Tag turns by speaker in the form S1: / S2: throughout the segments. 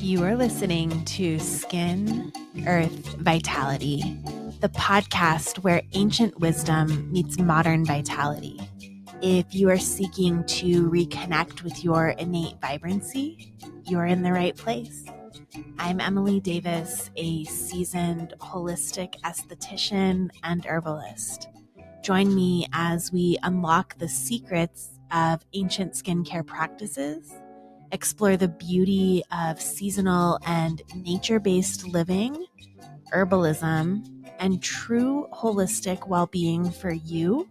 S1: You are listening to Skin, Earth, Vitality, the podcast where ancient wisdom meets modern vitality. If you are seeking to reconnect with your innate vibrancy, you're in the right place. I'm Emily Davis, a seasoned holistic esthetician and herbalist. Join me as we unlock the secrets of ancient skincare practices, explore the beauty of seasonal and nature-based living, herbalism, and true holistic well-being for you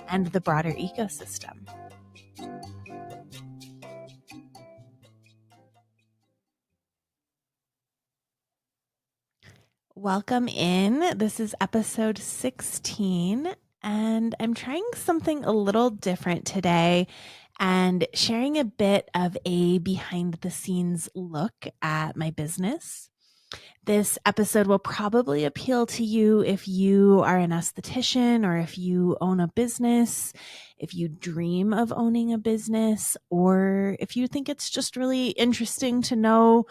S1: and the broader ecosystem. Welcome in. This is episode 16, and I'm trying something a little different today and sharing a bit of a behind the scenes look at my business. This episode will probably appeal to you if you are an esthetician or if you own a business, if you dream of owning a business, or if you think it's just really interesting to know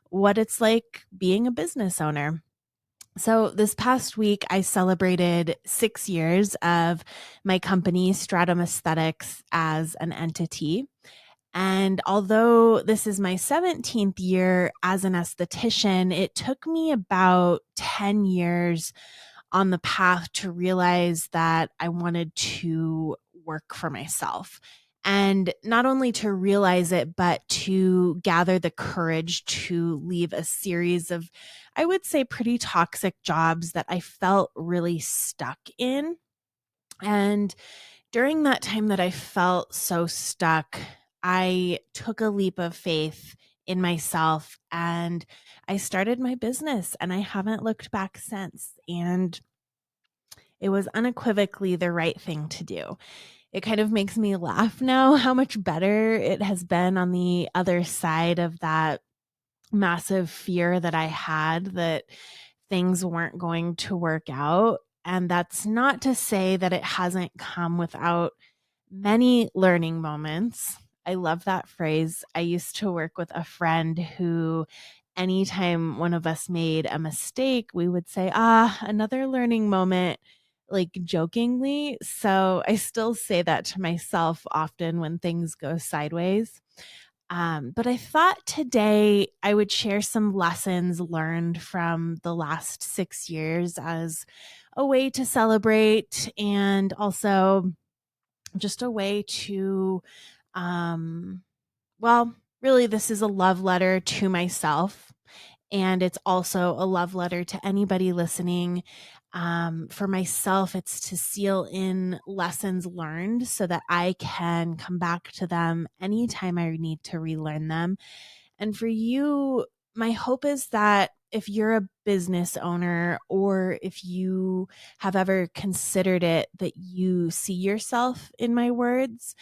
S1: what it's like being a business owner. So this past week, I celebrated 6 years of my company, Stratum Aesthetics, as an entity. And although this is my 17th year as an esthetician, it took me about 10 years on the path to realize that I wanted to work for myself. And not only to realize it, but to gather the courage to leave a series of, I would say, pretty toxic jobs that I felt really stuck in. And during that time that I felt so stuck, I took a leap of faith in myself and I started my business, and I haven't looked back since. And it was unequivocally the right thing to do. It kind of makes me laugh now how much better it has been on the other side of that massive fear that I had that things weren't going to work out. And that's not to say that it hasn't come without many learning moments. I love that phrase. I used to work with a friend who, anytime one of us made a mistake, we would say, another learning moment, like jokingly. So I still say that to myself often when things go sideways. But I thought today I would share some lessons learned from the last 6 years as a way to celebrate, and also just a way to, really, this is a love letter to myself. And it's also a love letter to anybody listening. For myself, it's to seal in lessons learned so that I can come back to them anytime I need to relearn them. And for you, my hope is that if you're a business owner, or if you have ever considered it, that you see yourself in my words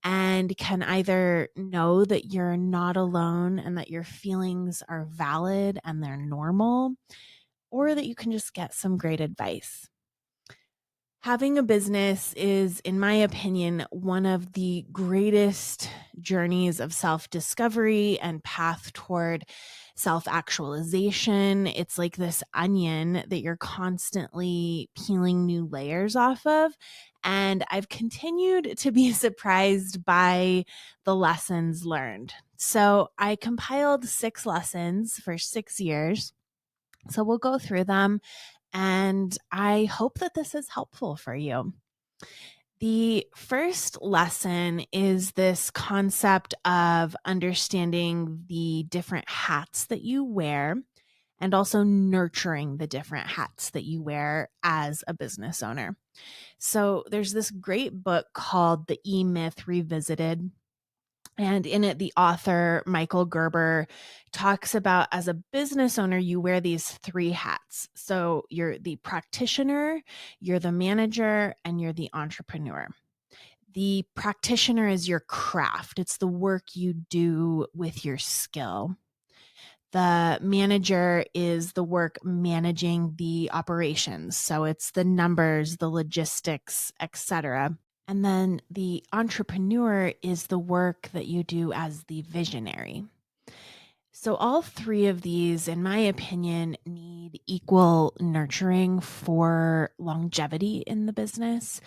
S1: and can either know that you're not alone and that your feelings are valid and they're normal, or that you can just get some great advice. Having a business is, in my opinion, one of the greatest journeys of self-discovery and path toward self-actualization. It's like this onion that you're constantly peeling new layers off of. And I've continued to be surprised by the lessons learned. So I compiled 6 lessons for 6 years. So we'll go through them, and I hope that this is helpful for you. The first lesson is this concept of understanding the different hats that you wear, and also nurturing the different hats that you wear as a business owner. So there's this great book called The E-Myth Revisited. And in it, the author, Micheal Gerber, talks about, as a business owner, you wear these 3 hats. So you're the practitioner, you're the manager, and you're the entrepreneur. The practitioner is your craft. It's the work you do with your skill. The manager is the work managing the operations. So it's the numbers, the logistics, etc. And then the entrepreneur is the work that you do as the visionary. So, all three of these, in my opinion, need equal nurturing for longevity in the business.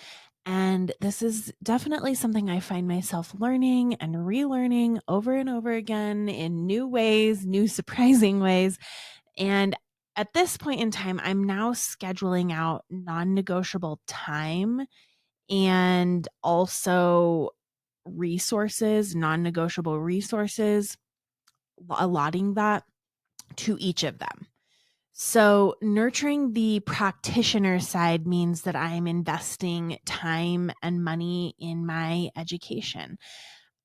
S1: And this is definitely something I find myself learning and relearning over and over again in new ways, new surprising ways. And at this point in time, I'm now scheduling out non negotiable time and also resources, non negotiable resources, allotting that to each of them. So, nurturing the practitioner side means that I'm investing time and money in my education.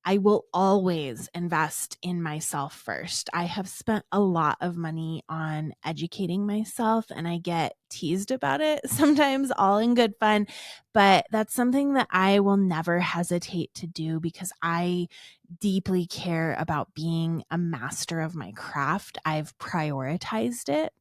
S1: I will always invest in myself first. I have spent a lot of money on educating myself and I get teased about it sometimes, all in good fun. But that's something that I will never hesitate to do because I deeply care about being a master of my craft. I've prioritized it.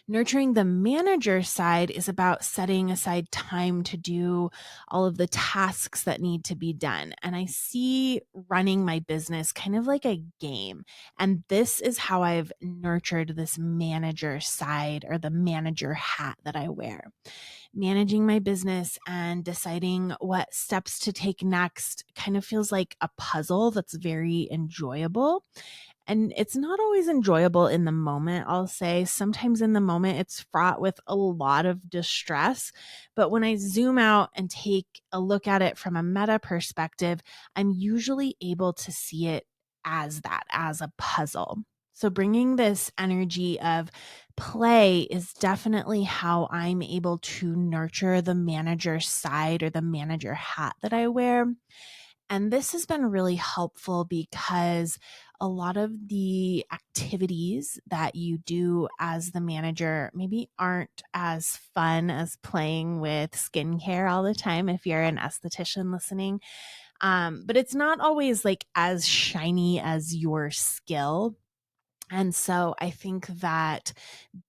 S1: Nurturing the manager side is about setting aside time to do all of the tasks that need to be done. And I see running my business kind of like a game. And this is how I've nurtured this manager side or the manager hat that I wear. Managing my business and deciding what steps to take next kind of feels like a puzzle that's very enjoyable. And it's not always enjoyable in the moment, I'll say. Sometimes in the moment, it's fraught with a lot of distress. But when I zoom out and take a look at it from a meta perspective, I'm usually able to see it as that, as a puzzle. So bringing this energy of play is definitely how I'm able to nurture the manager side or the manager hat that I wear. And this has been really helpful because a lot of the activities that you do as the manager maybe aren't as fun as playing with skincare all the time if you're an esthetician listening. But it's not always like as shiny as your skill. And so I think that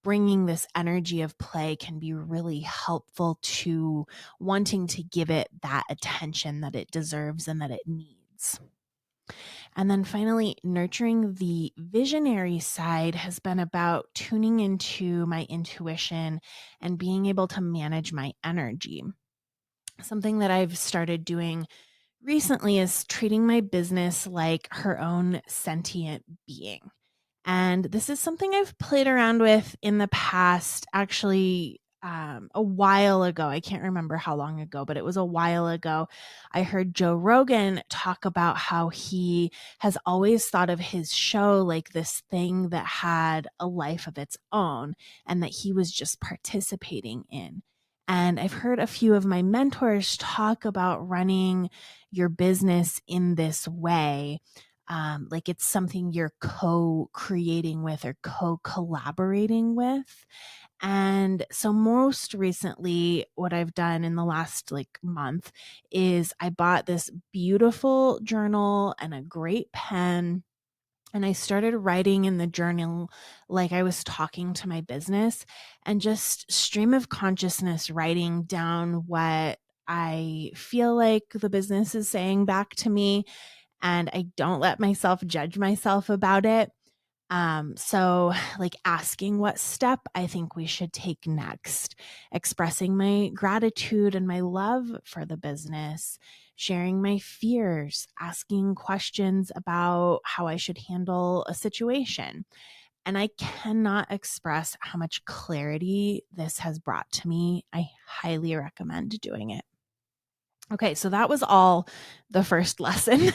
S1: bringing this energy of play can be really helpful to wanting to give it that attention that it deserves and that it needs. And then finally, nurturing the visionary side has been about tuning into my intuition and being able to manage my energy. Something that I've started doing recently is treating my business like her own sentient being. And this is something I've played around with in the past, actually, a while ago. I can't remember how long ago, but it was a while ago. I heard Joe Rogan talk about how he has always thought of his show like this thing that had a life of its own and that he was just participating in. And I've heard a few of my mentors talk about running your business in this way, like it's something you're co-creating with or co-collaborating with. And so most recently, what I've done in the last like month is I bought this beautiful journal and a great pen. And I started writing in the journal like I was talking to my business and just stream of consciousness writing down what I feel like the business is saying back to me, and I don't let myself judge myself about it. So like asking what step I think we should take next, expressing my gratitude and my love for the business, sharing my fears, asking questions about how I should handle a situation. And I cannot express how much clarity this has brought to me. I highly recommend doing it. Okay, so that was all the first lesson.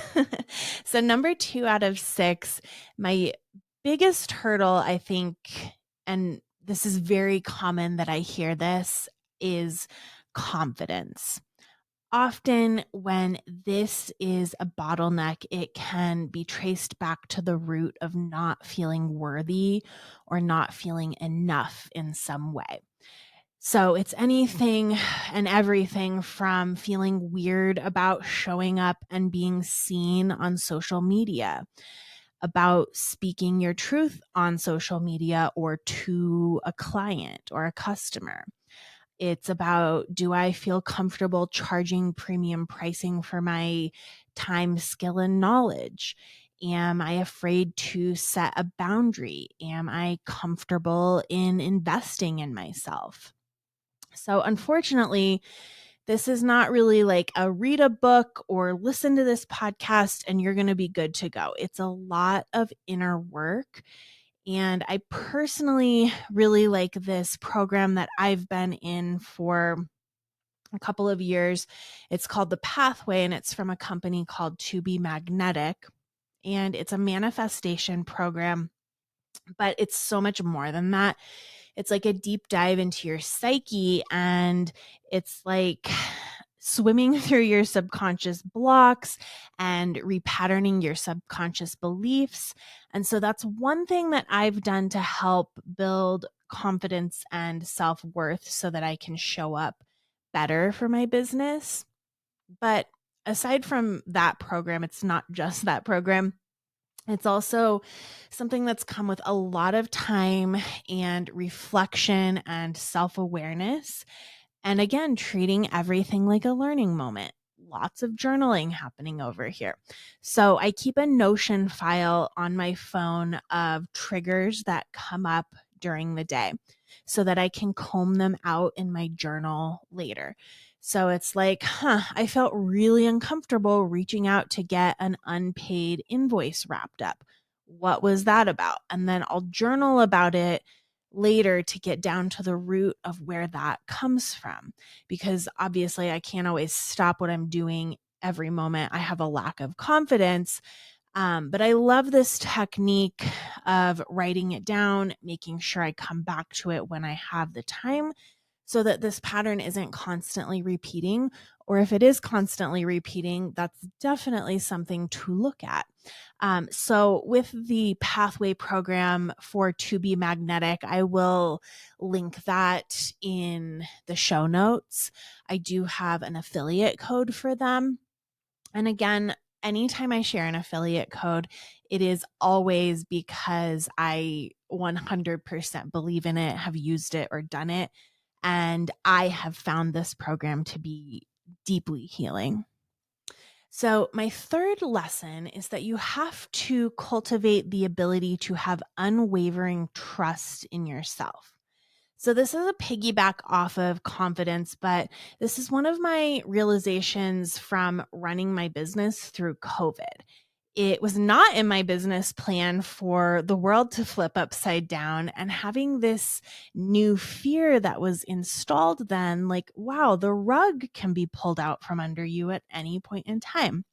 S1: So, number 2 out of 6, my biggest hurdle, I think, and this is very common that I hear this, is confidence. Often, when this is a bottleneck, it can be traced back to the root of not feeling worthy or not feeling enough in some way. So it's anything and everything from feeling weird about showing up and being seen on social media, about speaking your truth on social media or to a client or a customer. It's about, do I feel comfortable charging premium pricing for my time, skill, and knowledge? Am I afraid to set a boundary? Am I comfortable in investing in myself? So unfortunately, this is not really like a read a book or listen to this podcast and you're going to be good to go. It's a lot of inner work. And I personally really like this program that I've been in for a couple of years. It's called The Pathway, and it's from a company called To Be Magnetic. And it's a manifestation program, but it's so much more than that. It's like a deep dive into your psyche, and it's like swimming through your subconscious blocks and repatterning your subconscious beliefs. And so that's one thing that I've done to help build confidence and self-worth so that I can show up better for my business. But aside from that program, it's not just that program. It's also something that's come with a lot of time and reflection and self-awareness. And again, treating everything like a learning moment. Lots of journaling happening over here. So I keep a Notion file on my phone of triggers that come up during the day so that I can comb them out in my journal later. So it's like, I felt really uncomfortable reaching out to get an unpaid invoice wrapped up. What was that about? And then I'll journal about it later to get down to the root of where that comes from. Because obviously, I can't always stop what I'm doing every moment. I have a lack of confidence. But I love this technique of writing it down, making sure I come back to it when I have the time so that this pattern isn't constantly repeating. Or if it is constantly repeating, that's definitely something to look at. So with the Pathway program for To Be Magnetic, I will link that in the show notes. I do have an affiliate code for them. And again, anytime I share an affiliate code, it is always because I 100% believe in it, have used it or done it. And I have found this program to be deeply healing. So, my third lesson is that you have to cultivate the ability to have unwavering trust in yourself. So, this is a piggyback off of confidence, but this is one of my realizations from running my business through COVID. It was not in my business plan for the world to flip upside down, and having this new fear that was installed then, like, wow, the rug can be pulled out from under you at any point in time.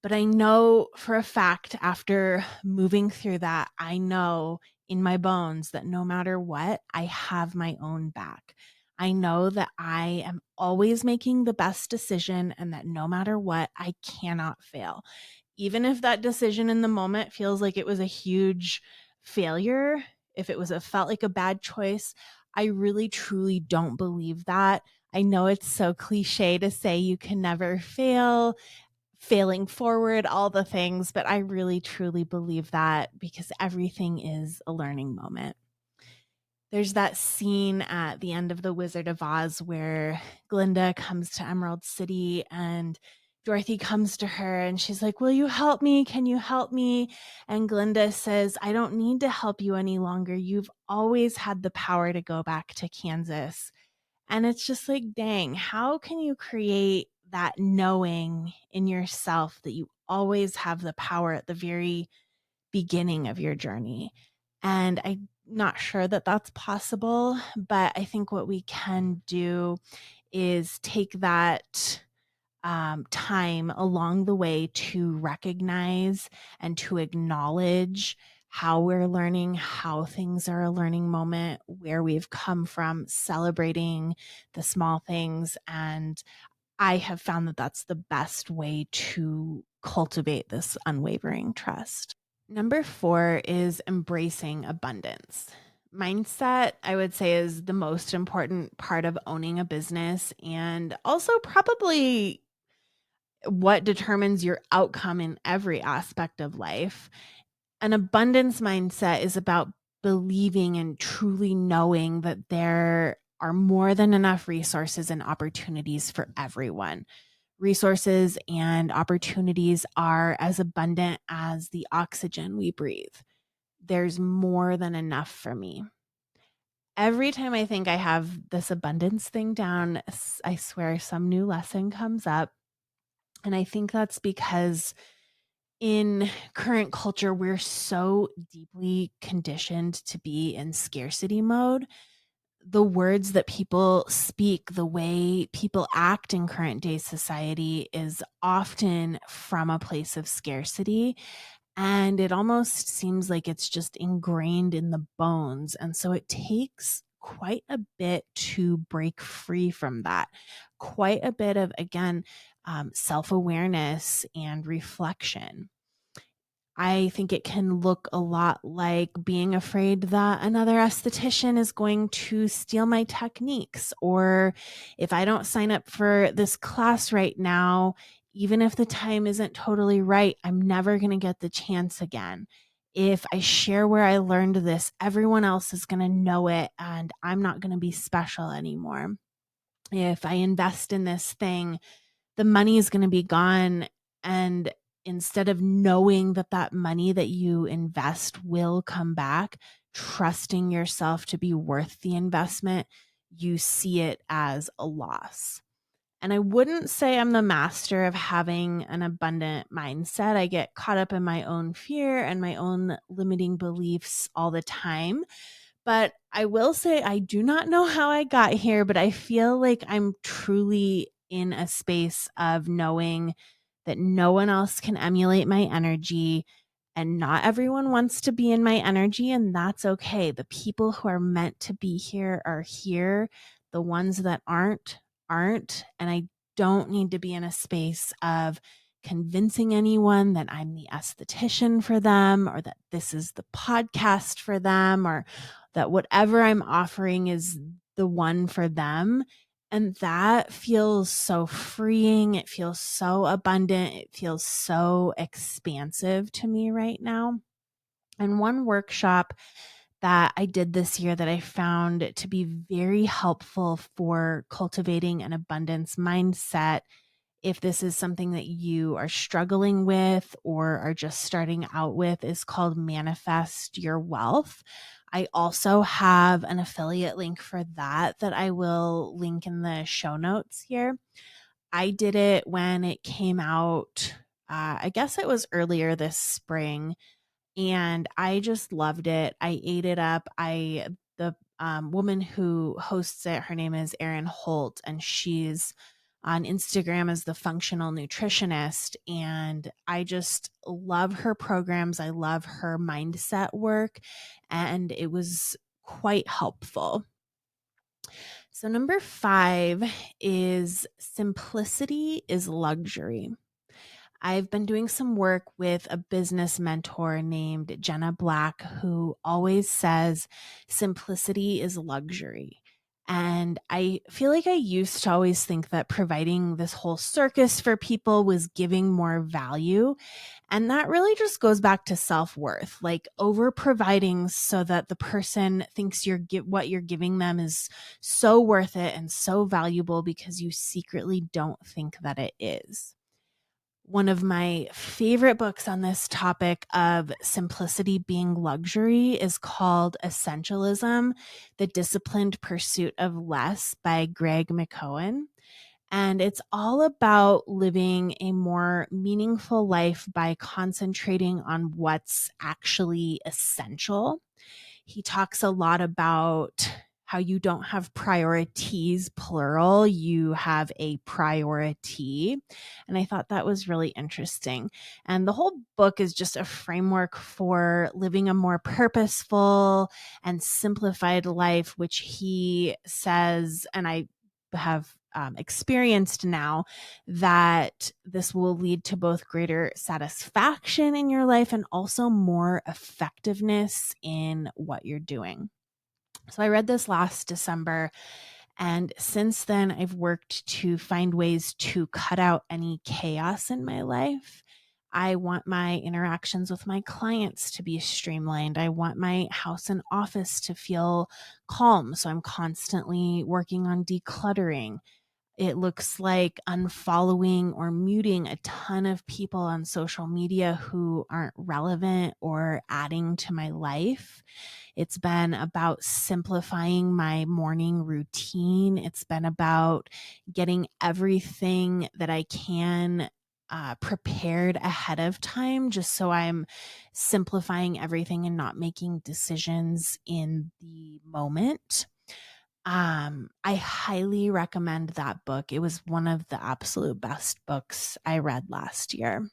S1: But I know for a fact after moving through that, I know in my bones that no matter what, I have my own back. I know that I am always making the best decision and that no matter what, I cannot fail. Even if that decision in the moment feels like it was a huge failure, if felt like a bad choice, I really truly don't believe that. I know it's so cliche to say you can never fail, failing forward, all the things, but I really truly believe that because everything is a learning moment. There's that scene at the end of The Wizard of Oz where Glinda comes to Emerald City and Dorothy comes to her and she's like, "Will you help me? Can you help me?" And Glinda says, "I don't need to help you any longer. You've always had the power to go back to Kansas." And it's just like, dang, how can you create that knowing in yourself that you always have the power at the very beginning of your journey? And I'm not sure that that's possible, but I think what we can do is take that time along the way to recognize and to acknowledge how we're learning, how things are a learning moment, where we've come from, celebrating the small things. And I have found that that's the best way to cultivate this unwavering trust. Number 4 is embracing abundance. Mindset, I would say, is the most important part of owning a business and also probably what determines your outcome in every aspect of life. An abundance mindset is about believing and truly knowing that there are more than enough resources and opportunities for everyone, resources and opportunities are as abundant as the oxygen we breathe. There's more than enough for me. Every time I think I have this abundance thing down, I swear some new lesson comes up. And I think that's because in current culture, we're so deeply conditioned to be in scarcity mode. The words that people speak, the way people act in current day society is often from a place of scarcity. And it almost seems like it's just ingrained in the bones. And so it takes quite a bit to break free from that. Quite a bit of, again, self awareness and reflection. I think it can look a lot like being afraid that another esthetician is going to steal my techniques. Or if I don't sign up for this class right now, even if the time isn't totally right, I'm never going to get the chance again. If I share where I learned this, everyone else is going to know it and I'm not going to be special anymore. If I invest in this thing, the money is going to be gone. And instead of knowing that that money that you invest will come back, trusting yourself to be worth the investment, you see it as a loss. And I wouldn't say I'm the master of having an abundant mindset. I get caught up in my own fear and my own limiting beliefs all the time. But I will say I do not know how I got here, but I feel like I'm truly in a space of knowing that no one else can emulate my energy and not everyone wants to be in my energy, and that's okay. The people who are meant to be here are here. The ones that aren't, and I don't need to be in a space of convincing anyone that I'm the esthetician for them or that this is the podcast for them or that whatever I'm offering is the one for them. And that feels so freeing. It feels so abundant. It feels so expansive to me right now. And one workshop that I did this year that I found to be very helpful for cultivating an abundance mindset, if this is something that you are struggling with or are just starting out with, is called Manifest Your Wealth. I also have an affiliate link for that I will link in the show notes here. I did it when it came out. I guess it was earlier this spring, and I just loved it. I ate it up. The woman who hosts it, her name is Erin Holt, and she's on Instagram as the functional nutritionist. And I just love her programs. I love her mindset work, and it was quite helpful. So, number 5 is simplicity is luxury. I've been doing some work with a business mentor named Jenna Black, who always says simplicity is luxury. And I feel like I used to always think that providing this whole circus for people was giving more value. And that really just goes back to self-worth, like over providing so that the person thinks what you're giving them is so worth it and so valuable because you secretly don't think that it is. One of my favorite books on this topic of simplicity being luxury is called Essentialism, The Disciplined Pursuit of Less by Greg McKeown. And it's all about living a more meaningful life by concentrating on what's actually essential. He talks a lot about how you don't have priorities, plural, you have a priority. And I thought that was really interesting. And the whole book is just a framework for living a more purposeful and simplified life, which he says, and I have experienced now, that this will lead to both greater satisfaction in your life and also more effectiveness in what you're doing. So I read this last December, and since then I've worked to find ways to cut out any chaos in my life. I want my interactions with my clients to be streamlined. I want my house and office to feel calm. So I'm constantly working on decluttering. It looks like unfollowing or muting a ton of people on social media who aren't relevant or adding to my life. It's been about simplifying my morning routine. It's been about getting everything that I can prepared ahead of time, just so I'm simplifying everything and not making decisions in the moment. I highly recommend that book. It was one of the absolute best books I read last year.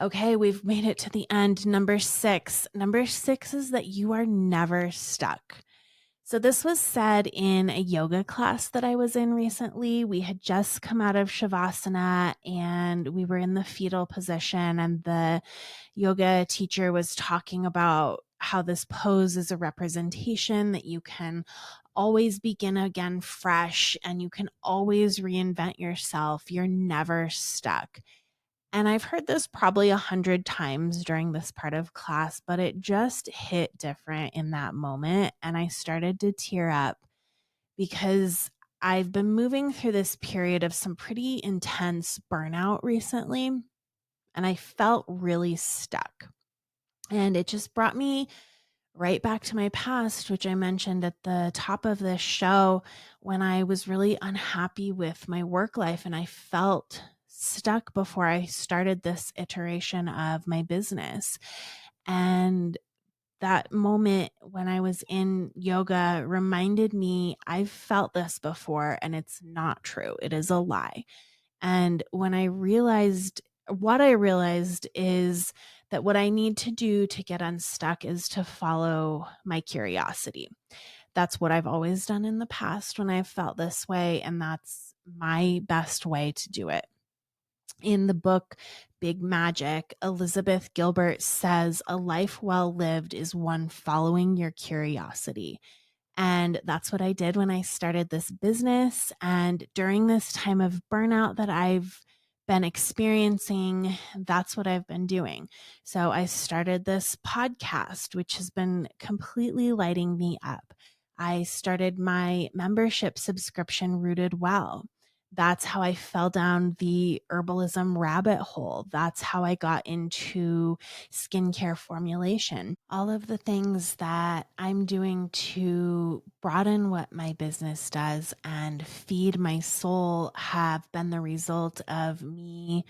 S1: Okay, we've made it to the end. Number six. Number six is that you are never stuck. So this was said in a yoga class that I was in recently. We had just come out of Shavasana and we were in the fetal position, and the yoga teacher was talking about how this pose is a representation that you can always begin again fresh and you can always reinvent yourself. You're never stuck. And I've heard this probably 100 times during this part of class, but it just hit different in that moment. And I started to tear up because I've been moving through this period of some pretty intense burnout recently, and I felt really stuck. And it just brought me right back to my past, which I mentioned at the top of this show, when I was really unhappy with my work life and I felt stuck before I started this iteration of my business. And that moment when I was in yoga reminded me I've felt this before and it's not true. It is a lie. And when I realized what I realized is that what I need to do to get unstuck is to follow my curiosity. That's what I've always done in the past when I've felt this way, and that's my best way to do it. In the book Big Magic, Elizabeth Gilbert says a life well lived is one following your curiosity. And that's what I did when I started this business. And during this time of burnout that I've been experiencing, that's what I've been doing. So I started this podcast, which has been completely lighting me up. I started my membership subscription, Rooted Well. That's how I fell down the herbalism rabbit hole. That's how I got into skincare formulation. All of the things that I'm doing to broaden what my business does and feed my soul have been the result of me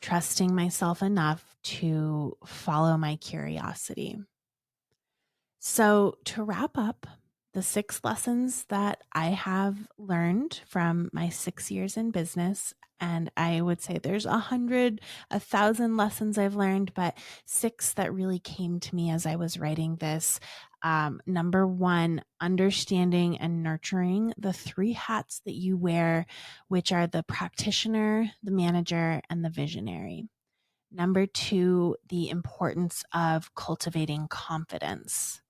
S1: trusting myself enough to follow my curiosity. So, to wrap up, the 6 lessons that I have learned from my 6 years in business, and I would say there's 1,000 lessons I've learned, but 6 that really came to me as I was writing this. Number 1, understanding and nurturing the 3 hats that you wear, which are the practitioner, the manager, and the visionary. Number 2, the importance of cultivating confidence.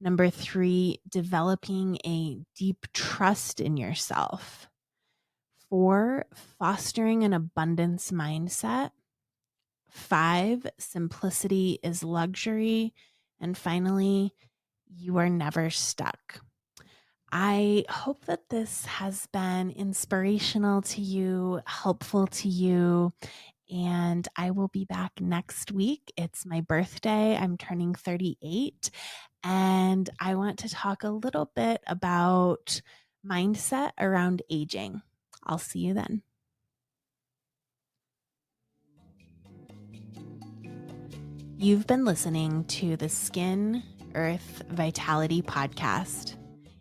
S1: Number 3, developing a deep trust in yourself. 4, fostering an abundance mindset. 5, simplicity is luxury. And finally, you are never stuck. I hope that this has been inspirational to you, helpful to you, and I will be back next week. It's my birthday. I'm turning 38, and I want to talk a little bit about mindset around aging. I'll see you then. You've been listening to the Skin Earth Vitality podcast.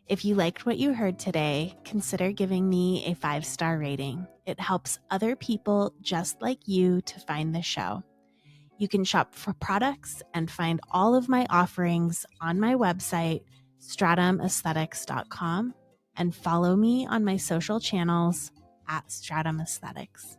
S1: If you liked what you heard today, consider giving me a 5-star rating. It helps other people just like you to find the show. You can shop for products and find all of my offerings on my website, stratumaesthetics.com, and follow me on my social channels @stratumaesthetics.